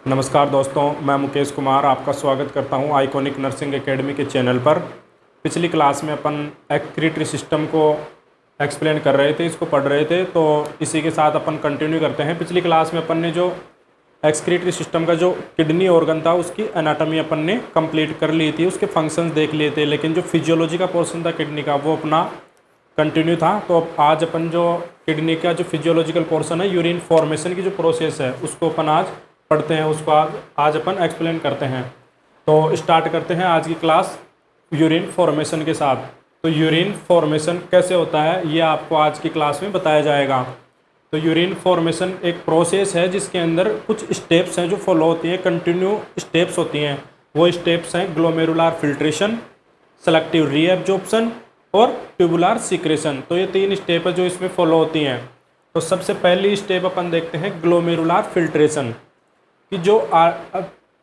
नमस्कार दोस्तों, मैं मुकेश कुमार आपका स्वागत करता हूं आइकॉनिक नर्सिंग एकेडमी के चैनल पर। पिछली क्लास में अपन एक्सक्रीटरी सिस्टम को एक्सप्लेन कर रहे थे, इसको पढ़ रहे थे, तो इसी के साथ अपन कंटिन्यू करते हैं। पिछली क्लास में अपन ने जो एक्सक्रीटरी सिस्टम का जो किडनी ऑर्गन था उसकी एनाटॉमी अपन ने कंप्लीट कर ली थी, उसके फंक्शंस देख लिए थे, लेकिन जो फिजियोलॉजी का पोर्शन था किडनी का वो अपना कंटिन्यू था। तो अब आज अपन जो किडनी का जो फिजियोलॉजिकल पोर्शन है, यूरिन फॉर्मेशन की जो प्रोसेस है उसको अपन आज पढ़ते हैं, उसको आज अपन एक्सप्लेन करते हैं। तो स्टार्ट करते हैं आज की क्लास यूरिन फॉर्मेशन के साथ। तो यूरिन फॉर्मेशन कैसे होता है ये आपको आज की क्लास में बताया जाएगा। तो यूरिन फॉर्मेशन एक प्रोसेस है जिसके अंदर कुछ स्टेप्स हैं जो फॉलो होती हैं, कंटिन्यू स्टेप्स होती हैं। वो स्टेप्स हैं ग्लोमेरुलर फिल्ट्रेशन, सेलेक्टिव रीएब्जॉर्प्शन और ट्यूबुलर सीक्रेशन। तो ये 3 स्टेप है जो इसमें फॉलो होती हैं। तो सबसे पहली स्टेप अपन देखते हैं ग्लोमेरुलर फिल्ट्रेशन कि जो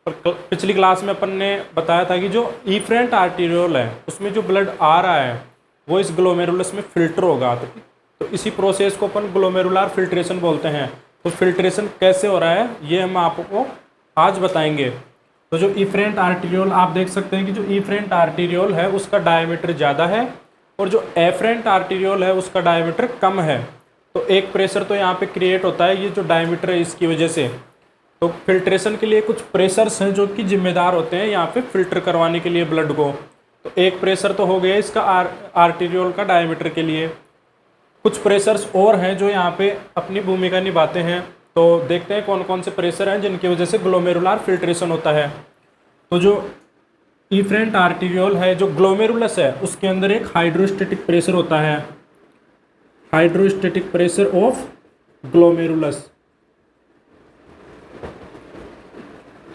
पिछली क्लास में अपन ने बताया था कि जो इफरेंट आर्टीरियोल है उसमें जो ब्लड आ रहा है वो इस ग्लोमेरुलस में फिल्टर होगा। तो इसी प्रोसेस को अपन ग्लोमेरुलर फिल्ट्रेशन बोलते हैं। तो फिल्ट्रेशन कैसे हो रहा है ये हम आपको आज बताएंगे। तो जो इफरेंट आर्टीरियोल आप देख सकते हैं कि जो इफरेंट आर्टीरियोल है उसका डायमीटर ज़्यादा है और जो एफरेंट आर्टीरियोल है उसका डायमीटर कम है। तो एक प्रेशर तो यहाँ पे क्रिएट होता है, ये जो डायमीटर है इसकी वजह से। तो फिल्ट्रेशन के लिए कुछ प्रेशर्स हैं जो कि जिम्मेदार होते हैं यहाँ पे फिल्टर करवाने के लिए ब्लड को। तो एक प्रेशर तो हो गया इसका आर्टीरियोल का डायमीटर के लिए। कुछ प्रेशर्स और हैं जो यहाँ पे अपनी भूमिका निभाते हैं। तो देखते हैं कौन कौन से प्रेशर हैं जिनकी वजह से ग्लोमेरुलर फिल्ट्रेशन होता है। तो जो इफरेंट आर्टीरियोल है, जो ग्लोमेरुलस है, उसके अंदर एक हाइड्रोस्टेटिक प्रेशर होता है, हाइड्रोस्टेटिक प्रेशर ऑफ ग्लोमेरुलस।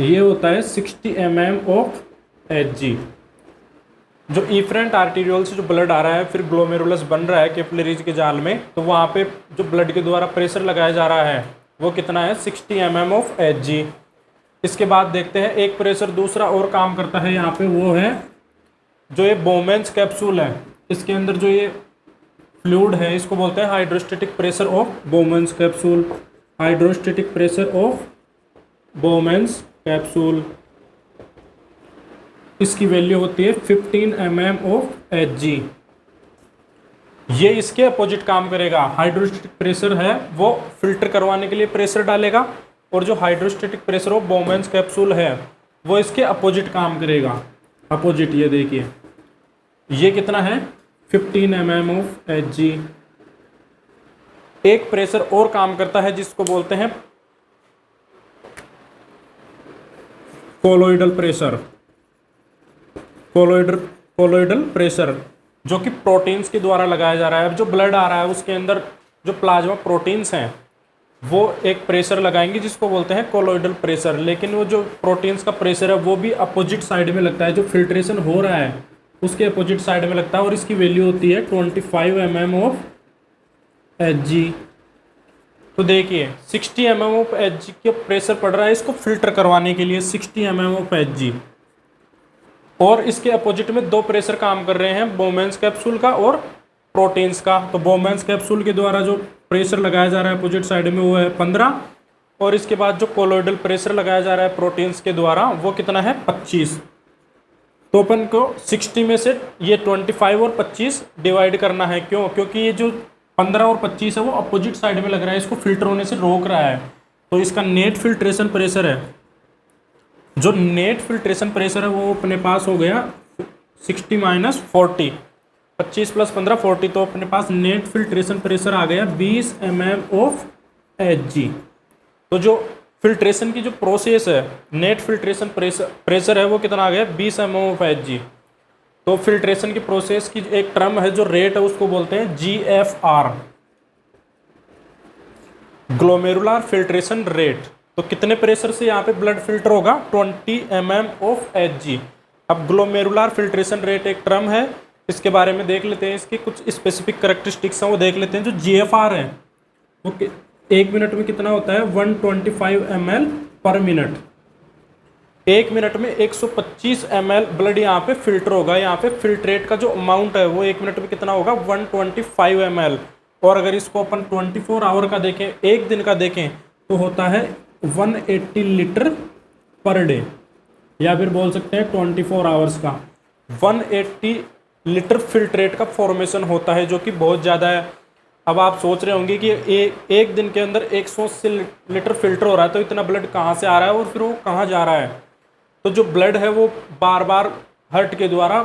ये होता है 60 mm ऑफ Hg। जो इफरेंट आर्टीरियोल से जो ब्लड आ रहा है फिर ग्लोमेरुलस बन रहा है कैपिलरीज के जाल में, तो वहाँ पे जो ब्लड के द्वारा प्रेशर लगाया जा रहा है वो कितना है 60 mm ऑफ Hg। इसके बाद देखते हैं एक प्रेशर दूसरा और काम करता है यहाँ पे, वो है जो ये बोमेंस कैप्सूल है, इसके अंदर जो ये फ्लूइड है इसको बोलते हैं hydrostatic pressure of बोमेंस capsule. Hydrostatic pressure of बोमेंस capsule, इसकी वैल्यू होती है 15 mm ऑफ Hg। ये इसके अपोजिट काम करेगा। हाइड्रोस्टेटिक प्रेशर है वो फिल्टर करवाने के लिए प्रेशर डालेगा और जो हाइड्रोस्टेटिक प्रेशर ऑफ बोमेंस कैप्सूल है वो इसके अपोजिट काम करेगा। अपोजिट ये देखिए, ये कितना है 15 mm ऑफ Hg। एक प्रेशर और काम करता है जिसको बोलते हैं कोलोइडल प्रेशर। कोलोइडल प्रेशर जो कि प्रोटीन्स के द्वारा लगाया जा रहा है। अब जो ब्लड आ रहा है उसके अंदर जो प्लाज्मा प्रोटीन्स हैं वो एक प्रेशर लगाएंगे जिसको बोलते हैं कोलोइडल प्रेशर। लेकिन वो जो प्रोटीन्स का प्रेशर है वो भी अपोजिट साइड में लगता है, जो फिल्ट्रेशन हो रहा है उसके अपोजिट साइड में लगता है और इसकी वैल्यू होती है 25 mm ऑफ Hg। तो देखिए 60 mm ऑफ Hg के प्रेशर पड़ रहा है इसको फिल्टर करवाने के लिए, 60 mm ऑफ Hg। और इसके अपोजिट में 2 प्रेशर काम कर रहे हैं, बोमेंस कैप्सूल का और प्रोटीन्स का। तो बोमेंस कैप्सूल के द्वारा जो प्रेशर लगाया जा रहा है अपोजिट साइड में वो है 15, और इसके बाद जो कोलोइडल प्रेशर लगाया जा रहा है प्रोटीन्स के द्वारा वो कितना है 25। तो अपन को 60 में से ये 25 और 25 डिवाइड करना है। क्यों? क्योंकि ये जो 15 और 25 है वो अपोजिट साइड में लग रहा है, इसको फिल्टर होने से रोक रहा है। तो इसका नेट फिल्ट्रेशन प्रेशर है, जो नेट फिल्ट्रेशन प्रेशर है वो अपने पास हो गया 60 माइनस 40, 25 प्लस 15 40। तो अपने पास नेट फिल्ट्रेशन प्रेशर आ गया 20 mm ऑफ Hg। तो जो फिल्ट्रेशन की जो प्रोसेस है, नेट फिल्ट्रेशन प्रेशर है वो कितना आ गया 20 mm ऑफ Hg। तो फिल्ट्रेशन की प्रोसेस की एक टर्म है जो रेट है उसको बोलते हैं GFR, ग्लोमेरुलर फिल्ट्रेशन रेट। तो कितने प्रेशर से यहाँ पे ब्लड फिल्टर होगा 20 mm ऑफ Hg। अब ग्लोमेरुलर फिल्ट्रेशन रेट एक टर्म है, इसके बारे में देख लेते हैं, इसकी कुछ स्पेसिफिक कैरेक्टरिस्टिक्स हैं वो देख लेते हैं। जो GFR है वो 1 मिनट में कितना होता है 125 ml पर मिनट। 1 मिनट में 125 ml ब्लड यहाँ पे फिल्टर होगा। यहाँ पे फिल्ट्रेट का जो अमाउंट है वो 1 मिनट में कितना होगा 125 ml। और अगर इसको अपन 24 आवर का देखें, एक दिन का देखें, तो होता है 180 लीटर पर डे, या फिर बोल सकते हैं 24 आवर्स का 180 लीटर फिल्ट्रेट का फॉर्मेशन होता है, जो कि बहुत ज़्यादा है। अब आप सोच रहे होंगे कि एक दिन के अंदर 180 लीटर फिल्टर हो रहा है, तो इतना ब्लड कहाँ से आ रहा है और फिर वो कहाँ जा रहा है। तो जो ब्लड है वो बार बार हार्ट के द्वारा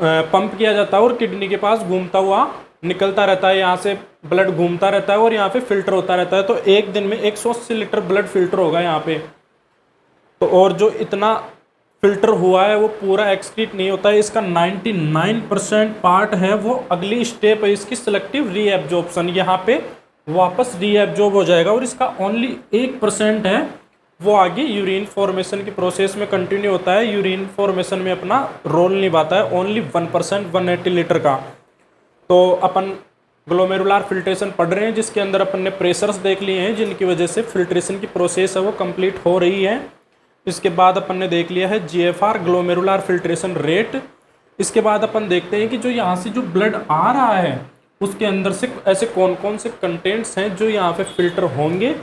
पंप किया जाता है और किडनी के पास घूमता हुआ निकलता रहता है, यहाँ से ब्लड घूमता रहता है और यहाँ पे फिल्टर होता रहता है। तो एक दिन में 180 लीटर ब्लड फिल्टर होगा यहाँ पे। तो और जो इतना फिल्टर हुआ है वो पूरा एक्सक्रीट नहीं होता है, इसका 99% पार्ट है वो अगली स्टेप है इसकी सिलेक्टिव रीएब्जॉर्प्शन, यहाँ पे वापस रीएब्जॉर्ब हो जाएगा। और इसका ओनली 1% है वो आगे यूरिन फॉर्मेशन की प्रोसेस में कंटिन्यू होता है, यूरिन फॉर्मेशन में अपना रोल निभाता है। ओनली 1% 180 लीटर का। तो अपन ग्लोमेरुलर फिल्ट्रेशन पढ़ रहे हैं, जिसके अंदर अपन ने प्रेशर्स देख लिए हैं जिनकी वजह से फिल्ट्रेशन की प्रोसेस है वो कंप्लीट हो रही है। इसके बाद अपन ने देख लिया है जीएफआर ग्लोमेरुलर फिल्ट्रेशन रेट। इसके बाद अपन देखते हैं कि जो यहाँ से जो ब्लड आ रहा है उसके अंदर से ऐसे कौन कौन से कंटेंट्स हैं जो यहाँ पे फिल्टर होंगे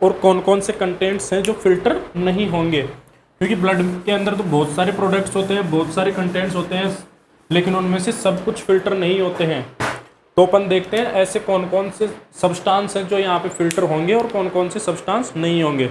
और कौन कौन से कंटेंट्स हैं जो फिल्टर नहीं होंगे। क्योंकि ब्लड के अंदर तो बहुत सारे प्रोडक्ट्स होते हैं, बहुत सारे कंटेंट्स होते हैं, लेकिन उनमें से सब कुछ फिल्टर नहीं होते हैं। तो अपन देखते हैं ऐसे कौन कौन से सब्सटेंस हैं जो यहाँ पे फिल्टर होंगे और कौन कौन से सब्सटेंस नहीं होंगे।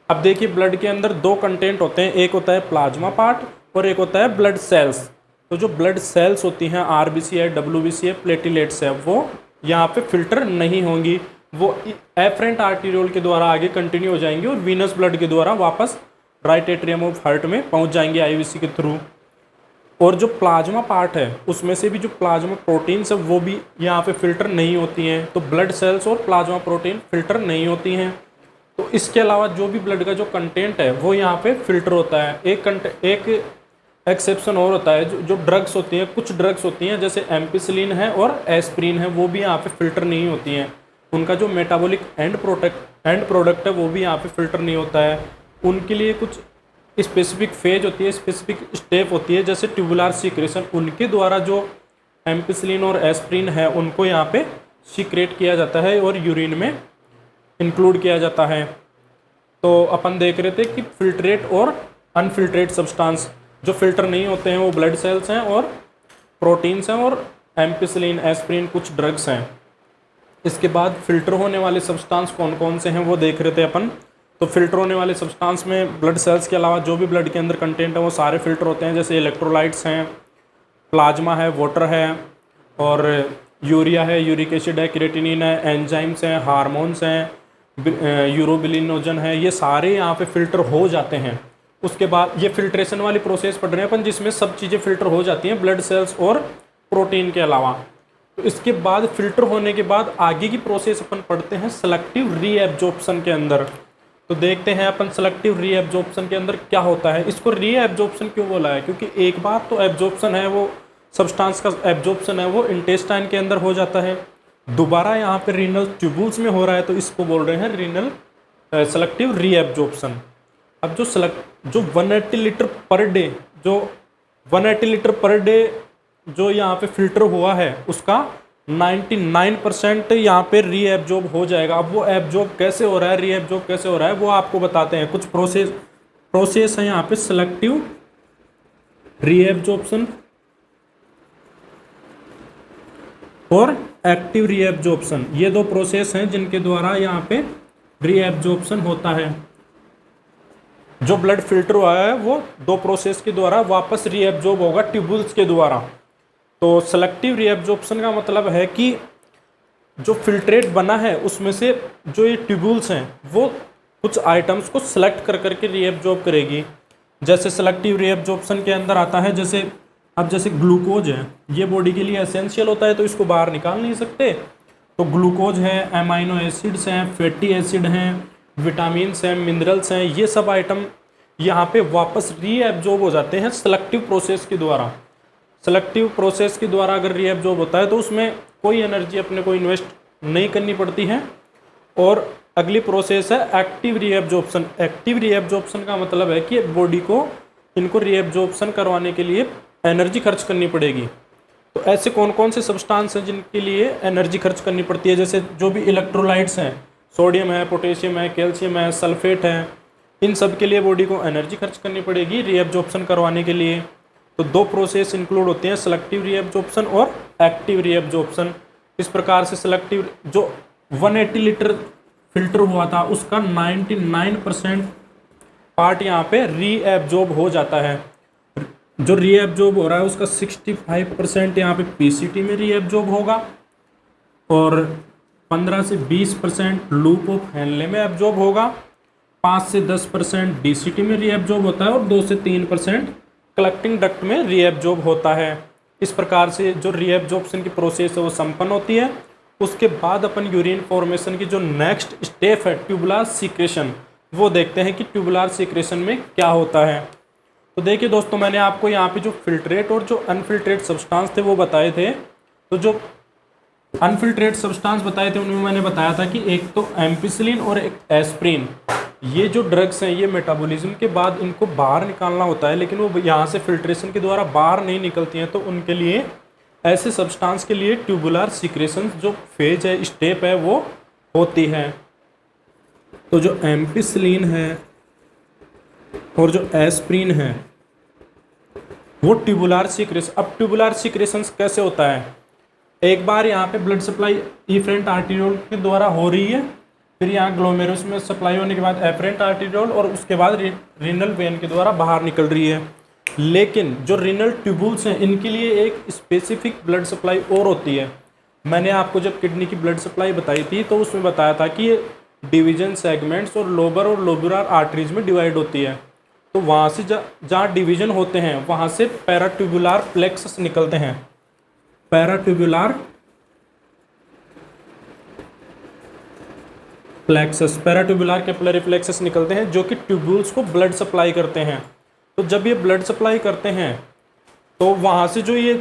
अब देखिए ब्लड के अंदर दो कंटेंट होते हैं, एक होता है प्लाज्मा पार्ट और एक होता है ब्लड सेल्स। तो जो ब्लड सेल्स होती हैं आरबीसी है, डब्ल्यूबीसी है, प्लेटिलेट्स है, वो यहाँ पे फिल्टर नहीं होंगी, वो एफरेंट आर्टीरियोल के द्वारा आगे कंटिन्यू हो जाएंगी और वीनस ब्लड के द्वारा वापस राइट एट्रियम ऑफ हार्ट में पहुँच जाएंगे आईवीसी के थ्रू। और जो प्लाज्मा पार्ट है उसमें से भी जो प्लाज्मा प्रोटीन्स है वो भी यहाँ पे फिल्टर नहीं होती हैं। तो ब्लड सेल्स और प्लाज्मा प्रोटीन फिल्टर नहीं होती हैं। तो इसके अलावा जो भी ब्लड का जो कंटेंट है वो यहाँ पे फिल्टर होता है। एक एक्सेप्शन और होता है, जो ड्रग्स होती हैं, कुछ ड्रग्स होती हैं जैसे एम्पिसिलिन है और एस्प्रिन है, वो भी यहाँ पे फिल्टर नहीं होती हैं। उनका जो मेटाबॉलिक एंड प्रोडक्ट है वो भी यहाँ पे फिल्टर नहीं होता है। उनके लिए कुछ स्पेसिफिक फेज होती है, स्पेसिफिक स्टेप होती है, जैसे ट्यूबुलर सीक्रेशन, उनके द्वारा जो एम्पिसिलिन और एस्प्रिन है उनको यहाँ पे सीक्रेट किया जाता है और यूरिन में इंक्लूड किया जाता है। तो अपन देख रहे थे कि फिल्ट्रेट और अनफिल्ट्रेट सब्सटेंस, जो फिल्टर नहीं होते हैं वो ब्लड सेल्स हैं और प्रोटीन्स हैं और एम्पिसिलिन, एस्प्रिन कुछ ड्रग्स हैं। इसके बाद फिल्टर होने वाले सब्सटेंस कौन कौन से हैं वो देख रहे थे अपन। तो फिल्टर होने वाले सब्सटेंस में ब्लड सेल्स के अलावा जो भी ब्लड के अंदर कंटेंट है वो सारे फिल्टर होते हैं, जैसे इलेक्ट्रोलाइट्स हैं, प्लाज्मा है, वाटर है और यूरिया है, यूरिक एसिड है, क्रिएटिनिन है, एंजाइम्स हैं, हार्मोन्स हैं, यूरोबिलिनोजन है, ये सारे यहाँ पे फिल्टर हो जाते हैं। उसके बाद ये फिल्ट्रेशन वाली प्रोसेस पढ़ रहे हैं अपन, जिसमें सब चीज़ें फिल्टर हो जाती हैं ब्लड सेल्स और प्रोटीन के अलावा। तो इसके बाद फिल्टर होने के बाद आगे की प्रोसेस अपन पढ़ते हैं सेलेक्टिव रीएब्जॉर्प्शन के अंदर। तो देखते हैं अपन सेलेक्टिव रीएब्जॉर्प्शन के अंदर क्या होता है। इसको रीएब्जॉर्प्शन क्यों बोला है, क्योंकि एक बार तो एब्जॉर्प्शन है वो सब्सटेंस का एब्जॉर्प्शन है वो इंटेस्टाइन के अंदर हो जाता है, दोबारा यहाँ पे रीनल ट्यूबुल्स में हो रहा है, तो इसको बोल रहे हैं रीनल सेलेक्टिव रीएब्जॉर्प्शन। अब जो 180 लीटर पर डे जो 180 लीटर पर डे जो यहाँ पे फिल्टर हुआ है उसका 99% यहाँ पे रीएब्जॉर्ब हो जाएगा। अब वो एब्जॉर्ब कैसे हो रहा है, रीएब्जॉर्ब कैसे हो रहा है वो आपको बताते हैं। कुछ प्रोसेस है यहाँ पे सेलेक्टिव रीएब्जॉर्प्शन और एक्टिव रीएब्जॉर्प्शन, ये दो प्रोसेस हैं जिनके द्वारा यहाँ पे रीएब्जॉर्प्शन होता है। जो ब्लड फिल्टर हुआ है वो दो प्रोसेस के द्वारा वापस रीएब्जॉर्ब होगा ट्यूबुल्स के द्वारा। तो सेलेक्टिव रीएब्जॉर्प्शन का मतलब है कि जो फिल्ट्रेट बना है उसमें से जो ये ट्यूबुल्स हैं वो कुछ आइटम्स को सेलेक्ट कर करके रीएब्जॉर्ब करेगी। जैसे सेलेक्टिव रीएब्जॉर्प्शन के अंदर आता है, जैसे ग्लूकोज है, ये बॉडी के लिए एसेंशियल होता है तो इसको बाहर निकाल नहीं सकते। तो ग्लूकोज है, अमाइनो एसिड्स हैं, फैटी एसिड हैं, विटामिन्स हैं, मिनरल्स हैं, ये सब आइटम यहाँ पे वापस रीएब्जॉर्ब हो जाते हैं सेलेक्टिव प्रोसेस के द्वारा। सेलेक्टिव प्रोसेस के द्वारा अगर रीएब्जॉर्ब होता है तो उसमें कोई एनर्जी अपने को इन्वेस्ट नहीं करनी पड़ती है। और अगली प्रोसेस है एक्टिव रीएब्जॉर्प्शन। एक्टिव रीएब्जॉर्प्शन का मतलब है कि बॉडी को इनको रीएब्जॉर्प्शन करवाने के लिए एनर्जी खर्च करनी पड़ेगी। तो ऐसे कौन कौन से सब्सटेंस हैं जिनके लिए एनर्जी खर्च करनी पड़ती है, जैसे जो भी इलेक्ट्रोलाइट्स हैं, सोडियम है, पोटेशियम है, कैल्शियम है, सल्फेट है, इन सब के लिए बॉडी को एनर्जी खर्च करनी पड़ेगी रीएब्जॉर्प्शन करवाने के लिए। तो दो प्रोसेस इंक्लूड होते हैं, सेलेक्टिव रीएब्जॉर्प्शन और एक्टिव रीएब्जॉर्प्शन। इस प्रकार से सेलेक्टिव जो 180 लीटर फिल्टर हुआ था उसका 99% पार्ट यहाँ पे रीएब्जॉर्ब हो जाता है। जो रीएब्जॉर्ब हो रहा है उसका 65% यहाँ पे पीसीटी में रीएब्जॉर्ब होगा और 15 से 20% लूप ऑफ हेनले में एब्जॉर्ब होगा, 5 से 10% डीसीटी में रीएब्जॉर्ब होता है और 2 से 3% कलेक्टिंग डक्ट में रीएब्जॉर्ब होता है। इस प्रकार से जो रीएब्जॉर्प्शन की प्रोसेस है वो संपन्न होती है। उसके बाद अपन यूरिन फॉर्मेशन की जो नेक्स्ट स्टेप है ट्यूबुलर सीक्रेशन, वो देखते हैं कि ट्यूबुलर सीक्रेशन में क्या होता है। तो देखिए दोस्तों, मैंने आपको यहाँ पे जो फिल्ट्रेट और जो अनफिल्ट्रेट सब्सटेंस थे वो बताए थे। तो जो अनफिल्ट्रेट सब्सटेंस बताए थे उनमें मैंने बताया था कि एक तो एम्पिसिलिन और एक एस्प्रिन, ये जो ड्रग्स हैं ये मेटाबॉलिज्म के बाद इनको बाहर निकालना होता है, लेकिन वो यहाँ से फिल्ट्रेशन के द्वारा बाहर नहीं निकलती हैं। तो उनके लिए, ऐसे सब्सटेंस के लिए ट्यूबुलर सीक्रेशन जो फेज है, स्टेप है, वो होती है। तो जो एम्पिसिलिन है और जो एस्प्रिन है वो ट्यूबुलर सीक्रेशन। अब ट्यूबुलर सीक्रेशन कैसे होता है? एक बार यहाँ पे ब्लड सप्लाई इफरेंट आर्टेरियोल के द्वारा हो रही है, फिर यहाँ ग्लोमेरुलस में सप्लाई होने के बाद एफरेंट आर्टेरियोल और उसके बाद रीनल वेन के द्वारा बाहर निकल रही है। लेकिन जो रीनल ट्यूबुल्स हैं इनके लिए एक स्पेसिफिक ब्लड सप्लाई और होती है। मैंने आपको जब किडनी की ब्लड सप्लाई बताई थी तो उसमें बताया था कि ये डिवीजन सेगमेंट्स और लोबर और लोबुलर आर्टरीज में डिवाइड होती है। तो वहाँ से जहाँ डिवीजन होते हैं वहाँ से पैराट्यूबुलर प्लेक्सस निकलते हैं। पैराट्यूबुलर प्लेक्सस, पैराट्यूबुलर कैपिलरी प्लेक्सस निकलते हैं जो कि ट्यूबुल्स को ब्लड सप्लाई करते हैं। तो जब ये ब्लड सप्लाई करते हैं तो वहाँ से जो ये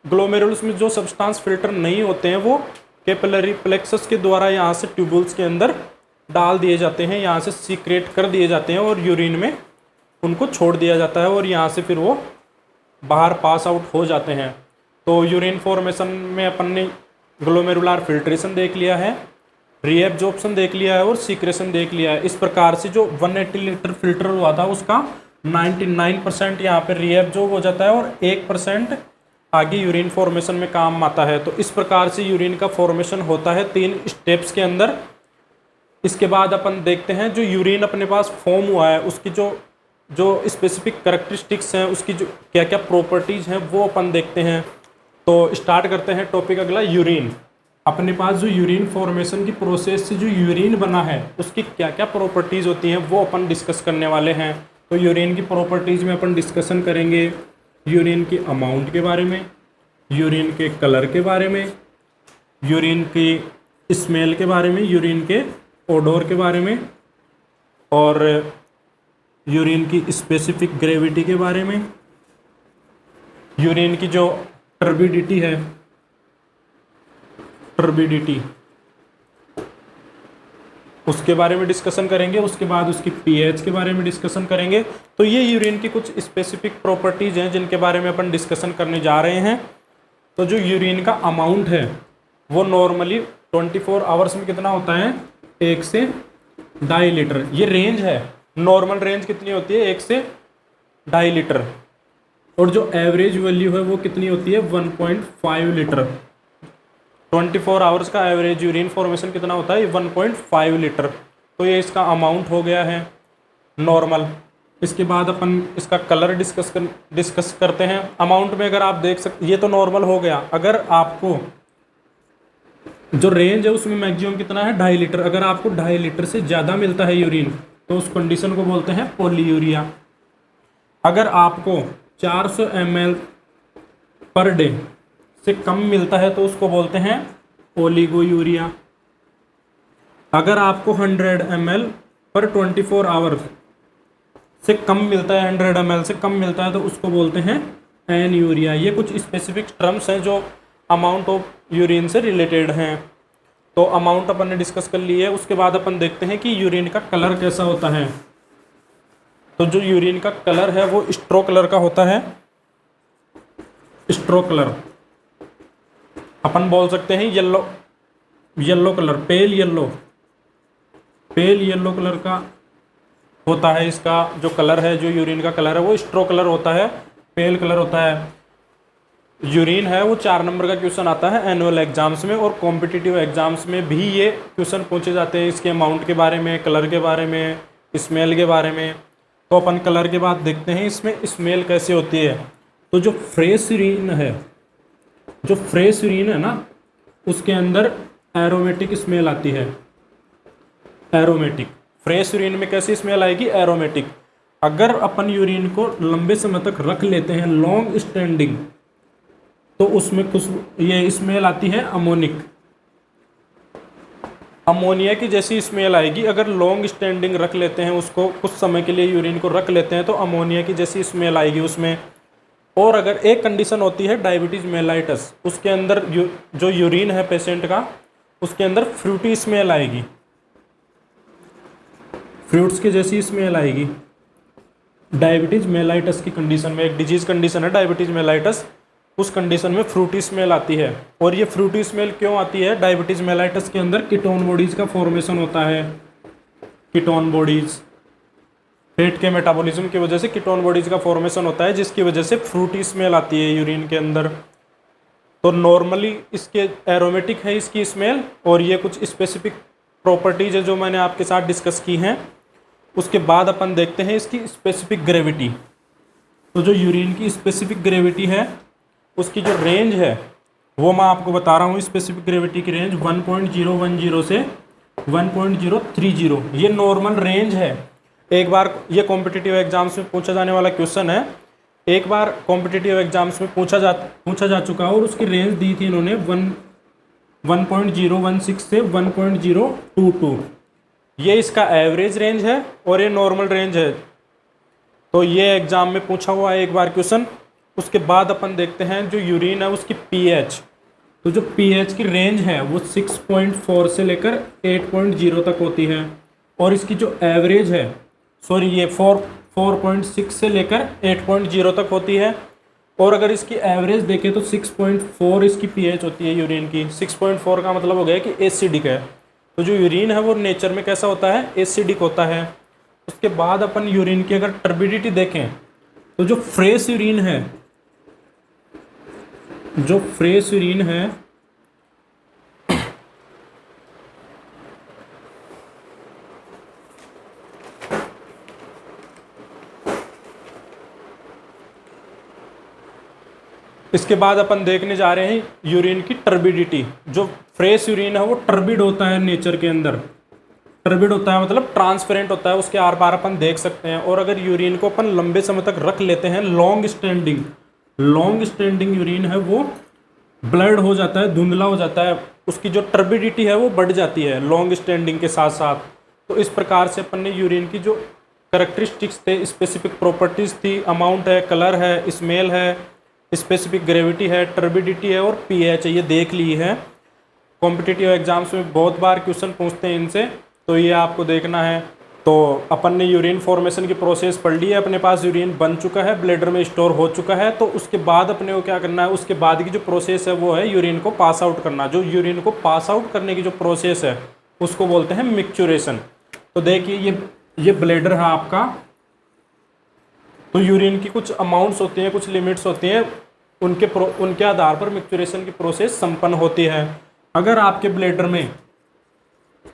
ग्लोमेरुलस में जो सब्सटेंस फिल्टर नहीं होते हैं वो कैपिलरी प्लेक्सस के द्वारा यहाँ से ट्यूबुल्स के अंदर डाल दिए जाते हैं, यहाँ से सीक्रेट कर दिए जाते हैं और यूरिन में उनको छोड़ दिया जाता है और यहाँ से फिर वो बाहर पास आउट हो जाते हैं। तो यूरिन फॉर्मेशन में अपन ने ग्लोमेरुलर फिल्ट्रेशन देख लिया है, रीएब्जॉर्प्शन देख लिया है और सीक्रेशन देख लिया है। इस प्रकार से जो 180 लीटर फिल्टर हुआ था उसका 99% यहाँ पे रीएब्जॉर्ब हो जाता है और 1% आगे यूरिन फॉर्मेशन में काम आता है। तो इस प्रकार से यूरिन का फॉर्मेशन होता है 3 स्टेप्स के अंदर। इसके बाद अपन देखते हैं जो यूरिन अपने पास फॉर्म हुआ है उसकी जो स्पेसिफिक कैरेक्टरिस्टिक्स हैं, उसकी जो क्या क्या प्रॉपर्टीज़ हैं वो अपन देखते हैं। तो स्टार्ट करते हैं टॉपिक अगला, यूरिन। अपने पास जो यूरिन फॉर्मेशन की प्रोसेस से जो यूरिन बना है उसकी क्या क्या प्रॉपर्टीज़ होती हैं वो अपन डिस्कस करने वाले हैं। तो यूरिन की प्रॉपर्टीज़ में अपन डिस्कशन करेंगे यूरिन की अमाउंट के बारे में, यूरिन के कलर के बारे में, यूरिन की स्मेल के बारे में, यूरिन के ओडोर के बारे में और यूरिन की स्पेसिफिक ग्रेविटी के बारे में, यूरिन की जो टर्बिडिटी है, टर्बिडिटी उसके बारे में डिस्कशन करेंगे। उसके बाद उसकी पीएच के बारे में डिस्कशन करेंगे। तो ये यूरिन की कुछ स्पेसिफिक प्रॉपर्टीज़ हैं जिनके बारे में अपन डिस्कशन करने जा रहे हैं। तो जो यूरिन का अमाउंट है वो नॉर्मली 24 आवर्स में कितना होता है? 1 से 2.5 लीटर। ये रेंज है, नॉर्मल रेंज कितनी होती है? 1 से 2.5 लीटर। और जो एवरेज वैल्यू है वो कितनी होती है? 1.5 लीटर। 24 आवर्स का एवरेज यूरिन फॉर्मेशन कितना होता है? 1.5 लीटर। तो ये इसका अमाउंट हो गया है नॉर्मल। इसके बाद अपन इसका कलर डिस्कस करते हैं। अमाउंट में अगर आप देख सकते, ये तो नॉर्मल हो गया। अगर आपको जो रेंज है उसमें मैक्सिमम कितना है? 2.5 लीटर। अगर आपको 2.5 लीटर से ज़्यादा मिलता है यूरिन तो उस कंडीशन को बोलते हैं पॉलीयूरिया। अगर आपको 400 ml पर डे से कम मिलता है तो उसको बोलते हैं ओलिगोयूरिया। अगर आपको 100 ml पर 24 आवर्स से कम मिलता है, 100 ml से कम मिलता है तो उसको बोलते हैं एनयूरिया। ये कुछ स्पेसिफिक टर्म्स हैं जो अमाउंट ऑफ यूरिन से रिलेटेड हैं। तो अमाउंट अपन ने डिस्कस कर ली है। उसके बाद अपन देखते हैं कि यूरिन का कलर कैसा होता है। तो जो यूरिन का कलर है वो स्ट्रो कलर का होता है। स्ट्रो कलर अपन बोल सकते हैं yellow colour, pale yellow colour का होता है इसका जो कलर है, जो यूरिन का कलर है वो स्ट्रो कलर होता है, पेल कलर होता है। यूरिन है वो 4 नंबर का क्वेश्चन आता है एनुअल एग्जाम्स में, और कॉम्पिटिटिव एग्जाम्स में भी ये क्वेश्चन पूछे जाते हैं इसके अमाउंट के बारे में, कलर के बारे में, स्मेल के बारे में। तो अपन कलर के बाद देखते हैं इसमें स्मेल कैसे होती है। तो जो फ्रेश यूरिन है ना, उसके अंदर एरोमेटिक स्मेल आती है। एरोमेटिक फ्रेश यूरिन में कैसी स्मेल आएगी? एरोमेटिक। अगर अपन यूरिन को लंबे समय तक रख लेते हैं, लॉन्ग स्टैंडिंग, तो उसमें कुछ ये स्मेल आती है अमोनिक, अमोनिया की जैसी स्मेल आएगी। अगर लॉन्ग स्टैंडिंग रख लेते हैं उसको, कुछ समय के लिए यूरिन को रख लेते हैं, तो अमोनिया की जैसी स्मेल आएगी उसमें। और अगर एक कंडीशन होती है डायबिटीज मेलाइटस, उसके अंदर जो यूरिन है पेशेंट का, उसके अंदर फ्रूटी स्मेल आएगी, फ्रूट्स की जैसी स्मेल आएगी। डायबिटीज मेलाइटस की कंडीशन में, एक डिजीज कंडीशन है डायबिटीज मेलाइटस, उस कंडीशन में फ्रूटी स्मेल आती है। और ये फ्रूटी स्मेल क्यों आती है? डायबिटीज मेलाइटस के अंदर कीटोन बॉडीज का फॉर्मेशन होता है। कीटोन बॉडीज, फैट के मेटाबॉलिज्म की वजह से कीटोन बॉडीज का फॉर्मेशन होता है, जिसकी वजह से फ्रूटी स्मेल आती है यूरिन के अंदर। तो नॉर्मली इसके एरोमेटिक है इसकी स्मेल, और ये कुछ स्पेसिफिक प्रॉपर्टीज है जो मैंने आपके साथ डिस्कस की हैं। उसके बाद अपन देखते हैं इसकी स्पेसिफिक ग्रेविटी। तो जो यूरिन की स्पेसिफिक ग्रेविटी है, उसकी जो रेंज है वो मैं आपको बता रहा हूँ। स्पेसिफिक ग्रेविटी की रेंज 1.010 से 1.030, ये नॉर्मल रेंज है। एक बार ये कॉम्पिटिटिव एग्जाम्स में पूछा जाने वाला क्वेश्चन है, एक बार कॉम्पिटिटिव एग्जाम्स में पूछा जा चुका है, और उसकी रेंज दी थी इन्होंने 1.016 से 1.022। ये इसका एवरेज रेंज है और ये नॉर्मल रेंज है। तो ये एग्जाम में पूछा हुआ है एक बार क्वेश्चन। उसके बाद अपन देखते हैं जो यूरिन है उसकी पीएच। तो जो पीएच की रेंज है वो 6.4 से लेकर 8.0 तक होती है, और इसकी जो एवरेज है, सॉरी ये 4.6 से लेकर 8.0 तक होती है। और अगर इसकी एवरेज देखें तो 6.4 इसकी पीएच होती है यूरिन की। 6.4 का मतलब हो गया कि एसिडिक है। तो जो यूरिन है वो नेचर में कैसा होता है? एसिडिक होता है। उसके बाद अपन यूरिन की अगर टर्बिडिटी देखें, तो जो फ्रेश यूरिन है, इसके बाद अपन देखने जा रहे हैं यूरिन की टर्बिडिटी। जो फ्रेश यूरिन है वो टर्बिड होता है नेचर के अंदर। टर्बिड होता है मतलब ट्रांसपेरेंट होता है, उसके आर पार अपन देख सकते हैं। और अगर यूरिन को अपन लंबे समय तक रख लेते हैं, लॉन्ग स्टैंडिंग यूरिन है वो ब्लड हो जाता है, धुंधला हो जाता है, उसकी जो टर्बिडिटी है वो बढ़ जाती है लॉन्ग स्टैंडिंग के साथ साथ। तो इस प्रकार से अपन ने यूरिन की जो करेक्टरिस्टिक्स थे, स्पेसिफिक प्रॉपर्टीज़ थी, अमाउंट है, कलर है, स्मेल है, स्पेसिफिक ग्रेविटी है, टर्बिडिटी है और पीएच है, ये देख ली है। कॉम्पिटिटिव एग्जाम्स में बहुत बार क्वेश्चन पूछते हैं इनसे, तो ये आपको देखना है। तो अपन ने यूरिन फॉर्मेशन की प्रोसेस पढ़ ली है, अपने पास यूरिन बन चुका है, ब्लैडर में स्टोर हो चुका है। तो उसके बाद अपने को क्या करना है? उसके बाद की जो प्रोसेस है वो है यूरिन को पास आउट करना। जो यूरिन को पास आउट करने की जो प्रोसेस है उसको बोलते हैं मिक्चुरेशन। तो देखिए ये ब्लैडर है आपका। तो यूरिन की कुछ अमाउंट्स होती हैं, कुछ लिमिट्स होती हैं, उनके आधार पर मिक्चुरेशन की प्रोसेस संपन्न होती है। अगर आपके ब्लैडर में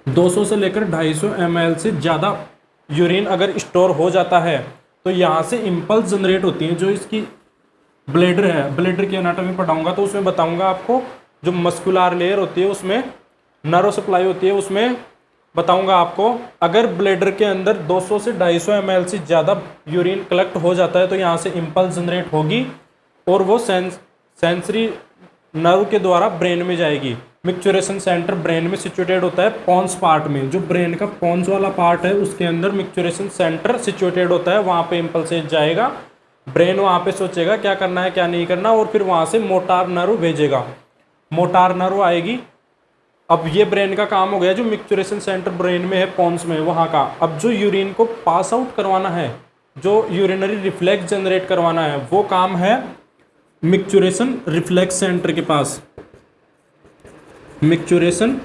200 से लेकर 250 ml से ज़्यादा यूरिन अगर स्टोर हो जाता है, तो यहाँ से इम्पल्स जनरेट होती हैं। जो इसकी ब्लैडर है, ब्लैडर की एनाटॉमी पढ़ाऊंगा तो उसमें बताऊंगा आपको। जो मस्कुलर लेयर होती है उसमें नर्व सप्लाई होती है, उसमें बताऊंगा आपको। अगर ब्लैडर के अंदर 200 से 250 ml से ज़्यादा यूरिन कलेक्ट हो जाता है, तो यहाँ से इम्पल्स जनरेट होगी और वो सेंसरी नर्व के द्वारा ब्रेन में जाएगी। मिक्चुरेशन सेंटर ब्रेन में सिचुएटेड होता है पोन्स पार्ट में। जो ब्रेन का पोन्स वाला पार्ट है उसके अंदर मिक्चुरेशन सेंटर सिचुएटेड होता है। वहाँ पे इम्पल्सेस जाएगा, ब्रेन वहाँ पे सोचेगा क्या करना है क्या नहीं करना, और फिर वहाँ से मोटार नर्व भेजेगा। मोटार नर्व आएगी। अब ये ब्रेन का काम हो गया। जो मिक्चुरेशन सेंटर ब्रेन में है पोन्स में, वहाँ का। अब जो यूरिन को पास आउट करवाना है, जो यूरिनरी रिफ्लेक्स जनरेट करवाना है, वो काम है मिक्चुरेशन रिफ्लेक्स सेंटर के पास। मिक्चुरेशन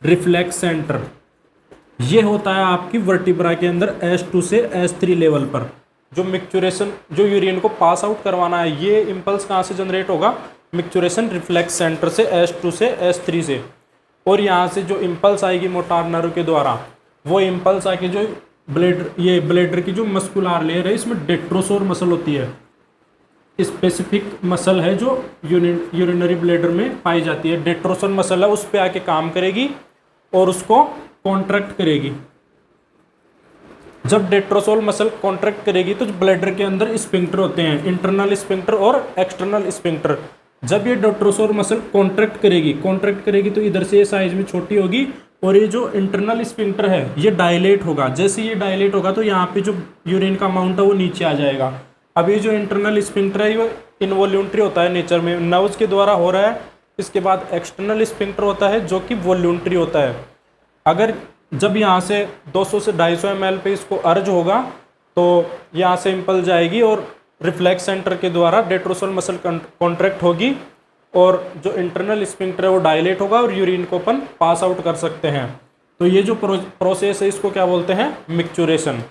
रिफ्लेक्स सेंटर, ये होता है आपकी वर्टिब्रा के अंदर S2 से S3 लेवल पर। जो मिक्चुरेशन, जो यूरिन को पास आउट करवाना है, ये इम्पल्स कहाँ से जनरेट होगा? मिक्चुरेशन रिफ्लेक्स सेंटर से S2 से S3 से। और यहाँ से जो इम्पल्स आएगी मोटार नर्व के द्वारा, वो इम्पल्स आके जो ये ब्लेडर की जो मस्कुलर लेयर है, इसमें डेट्रोसोर मसल होती है, स्पेसिफिक मसल है जो यूरिनरी ब्लेडर में पाई जाती है। डेट्रोसोर मसल है, उस पर आके काम करेगी और उसको कॉन्ट्रैक्ट करेगी। जब डेट्रोसोल मसल कॉन्ट्रैक्ट करेगी तो ब्लैडर के अंदर स्पिंक्टर होते हैं, इंटरनल स्पिंक्टर और एक्सटर्नल स्पिंक्टर। जब ये डेट्रोसोल मसल कॉन्ट्रैक्ट करेगी तो इधर से ये साइज में छोटी होगी और ये जो इंटरनल स्पिंक्टर है ये डायलेट होगा। जैसे ये डायलेट होगा तो यहाँ पे जो यूरिन का अमाउंट है वो नीचे आ जाएगा। अब ये जो इंटरनल स्पिंक्टर है ये इनवॉल्यूंट्री होता है नेचर में, नर्व्स के द्वारा हो रहा है। इसके बाद एक्सटर्नल स्पिंक्टर होता है जो कि वॉल्यूंट्री होता है। अगर जब यहाँ से 200 से 250 ml पे इसको अर्ज होगा तो यहाँ से इम्पल्स जाएगी और रिफ्लेक्स सेंटर के द्वारा डेट्रोसोल मसल कॉन्ट्रैक्ट होगी और जो इंटरनल स्पिंक्टर है वो डायलेट होगा और यूरिन को अपन पास आउट कर सकते हैं। तो ये जो प्रोसेस है इसको क्या बोलते हैं? मिक्चुरेशन।